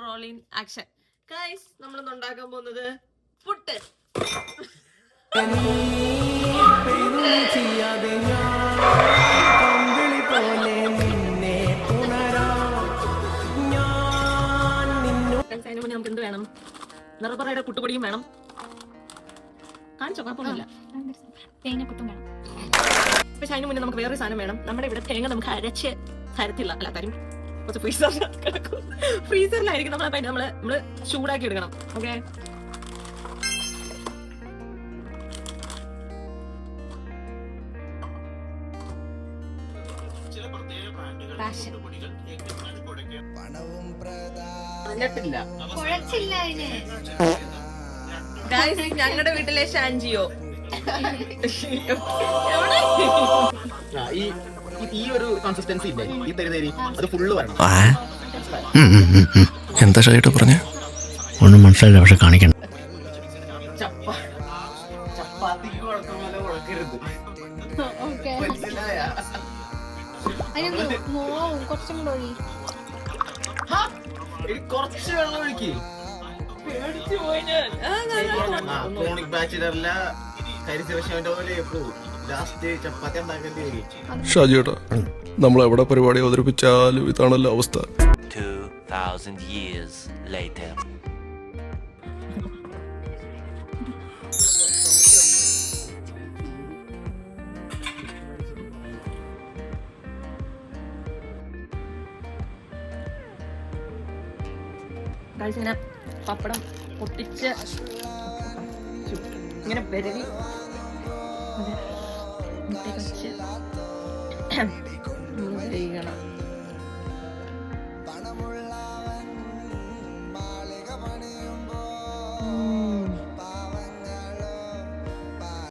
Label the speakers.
Speaker 1: Rolling action. Guys, നമ്മളിന്ന് ഉണ്ടാക്കാൻ പോകുന്നത് പുട്ട്. അതിന് മുന്നേ നമുക്ക് എന്ത് വേണം? നിർഭറയുടെ പുട്ടുപൊടിയും വേണം. കാണിച്ചോ, കുഴപ്പമൊന്നുമില്ല.
Speaker 2: തേങ്ങക്കുത്തും വേണം.
Speaker 1: പക്ഷെ അതിന് മുന്നേ നമുക്ക് വേറൊരു സാധനം വേണം. നമ്മുടെ ഇവിടെ തേങ്ങ നമുക്ക് അരച്ച് തരത്തില്ല, അല്ല തരും, കുറച്ച് ഫ്രീസറിലായിരിക്കും. നമ്മള് ചൂടാക്കി എടുക്കണം. ഓക്കെ, ഞങ്ങളുടെ വീട്ടിലെ ഷാൻജിയോ
Speaker 3: ഈ ഒരു കൺസിസ്റ്റൻസി ഇല്ലേ, ഈ തരി അത് ഫുള്ള് വരണം.
Speaker 4: എന്താ ഷായിട്ട് പറഞ്ഞ
Speaker 5: ഒന്നും മനസ്സിലായില്ല, പക്ഷെ കാണിക്കണം.
Speaker 3: കുറച്ച് വെള്ളം ഒഴുക്കി. ക്രോണിക് ബാച്ചിലറില കരിശിവശവന്റെ പോലെ ലാസ്റ്റ് ചപ്പാത്തി ഉണ്ടാക്കേണ്ടി വരും.
Speaker 4: ഷാജിയേട്ടാ, നമ്മൾ എവിടെ പരിപാടി അവതരിപ്പിച്ചാലും ഇതാണല്ലോ അവസ്ഥ.
Speaker 6: 2000 years later.
Speaker 1: ഇങ്ങനെ പപ്പടം പൊട്ടിച്ച് ഇങ്ങനെ പെരവി മുട്ട വെച്ച് ചെയ്യണം.